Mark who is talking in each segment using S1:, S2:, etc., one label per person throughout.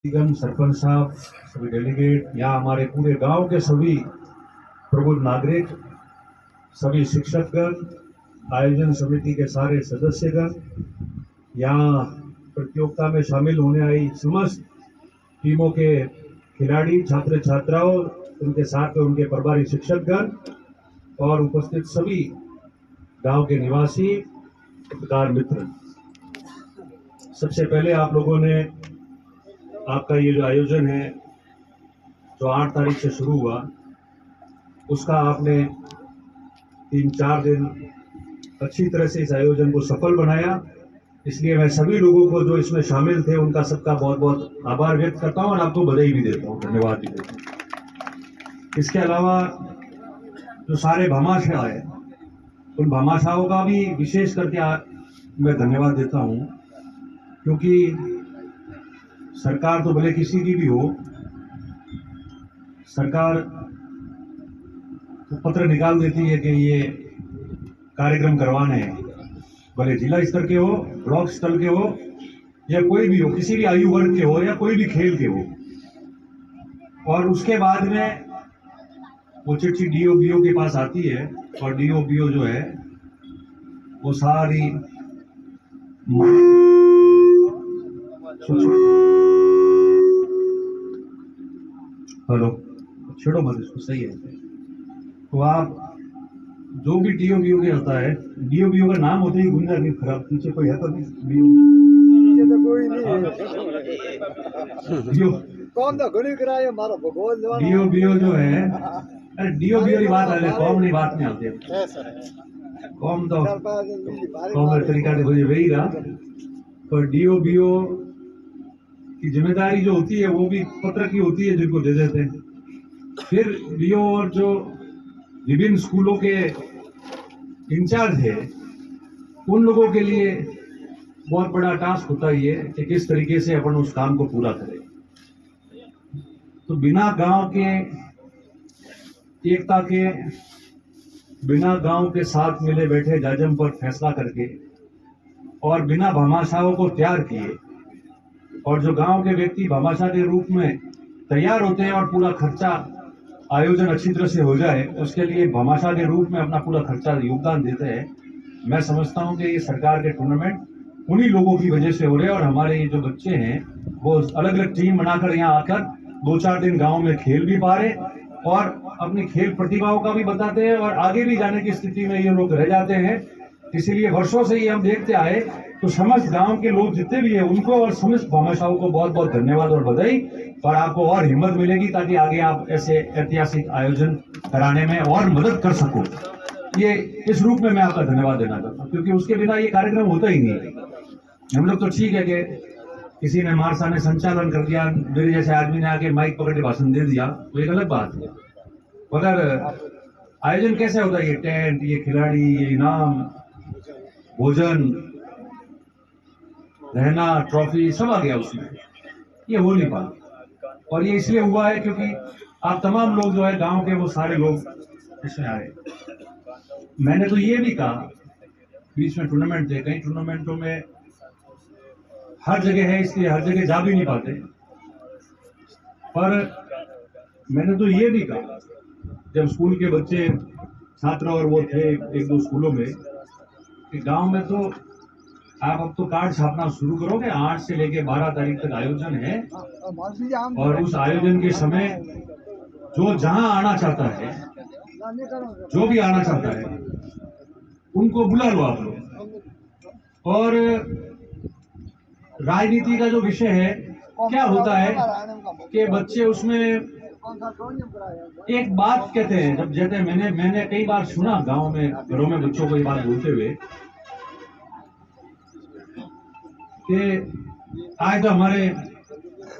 S1: निगम सरपंच साहब, सभी डेलीगेट, यहाँ हमारे पूरे गांव के सभी प्रबुद्ध नागरिक, सभी शिक्षकगण, आयोजन समिति के सारे सदस्यगण, यहाँ प्रतियोगिता में शामिल होने आई समस्त टीमों के खिलाड़ी, छात्र छात्राओं, उनके साथ में उनके प्रभारी शिक्षकगण और उपस्थित सभी गांव के निवासी, पत्रकार मित्र। सबसे पहले आप लोगों ने आपका ये जो आयोजन है जो 8 तारीख से शुरू हुआ, उसका आपने 3-4 दिन अच्छी तरह से इस आयोजन को सफल बनाया। इसलिए मैं सभी लोगों को जो इसमें शामिल थे उनका सबका बहुत बहुत आभार व्यक्त करता हूं और आपको बधाई भी देता हूं, धन्यवाद भी देता हूं। इसके अलावा जो सारे भामाशाह हैं, उन भामाशाहों का भी विशेष करके मैं धन्यवाद देता हूं, क्योंकि सरकार तो भले किसी की भी हो, सरकार तो पत्र निकाल देती है कि ये कार्यक्रम करवाने हैं, भले जिला स्तर के हो, ब्लॉक स्तर के हो या कोई भी हो, किसी भी आयु वर्ग के हो या कोई भी खेल के हो, और उसके बाद में वो चिट्ठी डीओ के पास आती है और डीओ जो है वो सारी हेलो छेड़ो मत इसको, सही है। तो आप जो भी डीओ के होता है, डीओ का नाम होते ही गुंजा नहीं खराब, पीछे कोई है तो नहीं
S2: तो कोई नहीं
S1: डीओ
S2: कौन तो घड़ी कराए मारो भगवान
S1: डीओ जो है, अरे डीओ की बात आ जाए, कौम नहीं बात नहीं आती है। कौम तो कौम का तरीका देखो ये वही रहा, पर डीओ की जिम्मेदारी जो होती है वो भी पत्र की होती है, जिनको दे देते हैं। फिर डीओ और जो विभिन्न स्कूलों के इंचार्ज है, उन लोगों के लिए बहुत बड़ा टास्क होता ही है कि किस तरीके से अपन उस काम को पूरा करें। तो बिना गांव के एकता के, बिना गांव के साथ मिले बैठे जाजम पर फैसला करके और बिना भामाशाहों को तैयार किए, और जो गांव के व्यक्ति भामाशाह के रूप में तैयार होते हैं और पूरा खर्चा आयोजन अच्छी तरह से हो जाए, उसके लिए भामाशाह के रूप में अपना पूरा खर्चा योगदान देते हैं। मैं समझता हूं कि ये सरकार के टूर्नामेंट उन्हीं लोगों की वजह से हो रहे हैं, और हमारे ये जो बच्चे हैं वो अलग अलग टीम बनाकर यहाँ आकर 2-4 दिन गांव में खेल भी पा रहे और अपनी खेल प्रतिभाओं का भी बताते हैं, और आगे भी जाने की स्थिति में ये लोग रह जाते हैं। इसीलिए वर्षों से ये हम देखते आए, तो समस्त गांव के लोग जितने भी हैं उनको और समस्त भामाशाहों को बहुत बहुत धन्यवाद और बधाई, और आपको और हिम्मत मिलेगी ताकि आगे आप ऐसे ऐतिहासिक आयोजन कराने में और मदद कर सको। ये इस रूप में मैं आपका धन्यवाद देना चाहता हूँ, क्योंकि उसके बिना ये कार्यक्रम होता ही नहीं। हम लोग तो ठीक है कि किसी ने मारसा ने संचालन कर दिया, मेरे जैसे आदमी ने आके माइक पकड़ के भाषण दे दिया, तो एक अलग बात है। मगर आयोजन कैसे होता है, ये टेंट, ये खिलाड़ी, ये इनाम, भोजन, रहना, ट्रॉफी सब आ गया उसमें, ये हो नहीं पाता। और ये इसलिए हुआ है क्योंकि आप तमाम लोग जो है गांव के, वो सारे लोग इसमें आए। मैंने तो ये भी कहा, बीच में टूर्नामेंट थे, कई टूर्नामेंटों में हर जगह है, इसलिए हर जगह जा भी नहीं पाते, पर मैंने तो ये भी कहा जब स्कूल के बच्चे छात्र और वो थे 1-2 स्कूलों में, कि गांव में तो आप अब तो कार्ड छापना शुरू करोगे। 8 से लेके 12 तारीख तक आयोजन है, और उस आयोजन के समय जो जहां आना चाहता है, जो भी आना चाहता है, उनको बुला लो आप लोग। और राजनीति का जो विषय है, क्या होता है कि बच्चे उसमें एक बात कहते हैं, जब जैसे मैंने कई बार सुना गांव में, घरों में बच्चों को ये बात बोलते हुए कि आज तो हमारे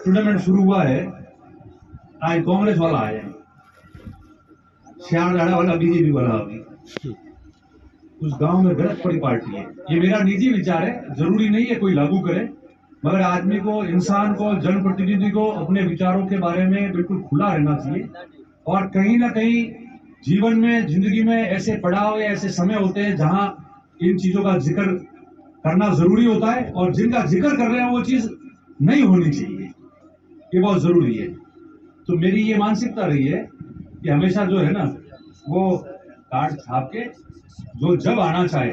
S1: टूर्नामेंट शुरू हुआ है, आज कांग्रेस वाला आया है, श्यामदाड़ा वाला बीजेपी वाला अभी उस गांव में गलत पड़ी पार्टी है। ये मेरा निजी विचार है, जरूरी नहीं है कोई लागू करे, मगर आदमी को, इंसान को, जनप्रतिनिधि को अपने विचारों के बारे में बिल्कुल खुला रहना चाहिए। और कहीं ना कहीं जीवन में, जिंदगी में ऐसे पड़ाव या ऐसे समय होते हैं जहां इन चीजों का जिक्र करना जरूरी होता है, और जिनका जिक्र कर रहे हैं वो चीज नहीं होनी चाहिए। ये बहुत जरूरी है। तो मेरी ये मानसिकता रही है कि हमेशा जो है ना वो कार्ड छाप के जो जब आना चाहे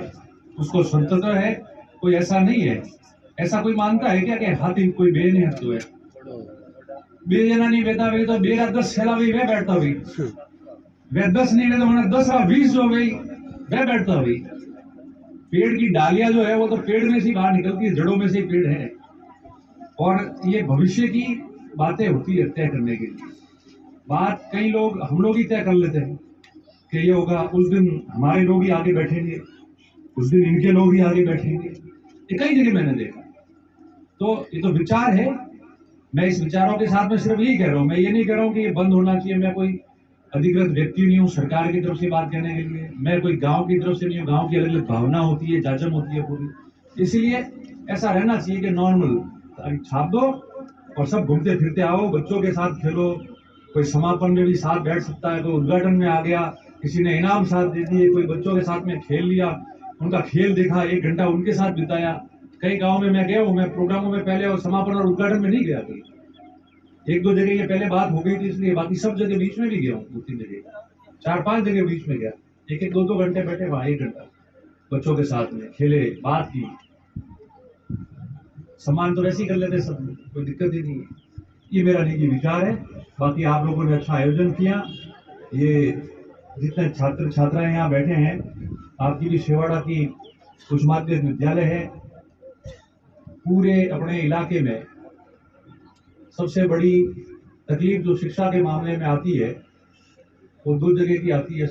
S1: उसको स्वतंत्र है। कोई ऐसा नहीं है, ऐसा कोई मानता है क्या कि हाथी कोई बे नहीं हटतो है? बे जना नहीं बेता वे तो बेरा 10 छेला वे बैठता हुई, वे 10 नहीं वे तो मैंने 10 और 20 जो गई वे बैठता हुई। पेड़ की डालियां जो है वो तो पेड़ में से बाहर निकलती है, जड़ों में से पेड़ है। और ये भविष्य की बातें होती है तय करने के लिए। बात कई लोग हम लोग ही तय कर लेते हैं कि ये होगा, उस दिन हमारे लोग ही आगे बैठेंगे, उस दिन इनके लोग ही आगे बैठेंगे। ये कई जगह मैंने देखा। तो ये तो विचार है। मैं इस विचारों के साथ में सिर्फ यही कह रहा हूँ, मैं ये नहीं कह रहा हूँ कि ये बंद होना चाहिए। मैं कोई अधिकृत व्यक्ति नहीं हूँ सरकार की तरफ से बात कहने के लिए, मैं कोई गांव की तरफ से नहीं हूँ। गांव की अलग अलग भावना होती है, जाजम होती है पूरी, इसलिए ऐसा रहना चाहिए कि नॉर्मल छाप दो और सब घूमते फिरते आओ, बच्चों के साथ खेलो। कोई समापन में भी साथ बैठ सकता है, कोई उद्घाटन में आ गया, किसी ने इनाम साथ दे दिए, कोई बच्चों के साथ में खेल लिया, उनका खेल देखा, 1 घंटा उनके साथ बिताया। कई गांव में मैं गया हूँ, मैं प्रोग्रामों में पहले और समापन और उद्घाटन में नहीं गया कहीं। 1-2 जगह ये पहले बात हो गई थी इसलिए, बाकी सब जगह बीच में भी गया हूँ, 2-3 जगह, 4-5 जगह बीच में गया। 1-1, 2-2 घंटे बैठे वहां, 1 घंटा बच्चों के साथ में खेले, बात की। सम्मान तो वैसे ही कर लेते सब, कोई दिक्कत ही नहीं है। ये मेरा निजी विचार है। बाकी आप लोगों ने अच्छा आयोजन किया। ये जितने छात्र छात्राएं यहाँ बैठे हैं, आपकी भी शेवाड़ा की उच्च माध्यमिक विद्यालय है। पूरे अपने इलाके में सबसे बड़ी तकलीफ जो शिक्षा के मामले में आती है वो 2 जगह की आती है।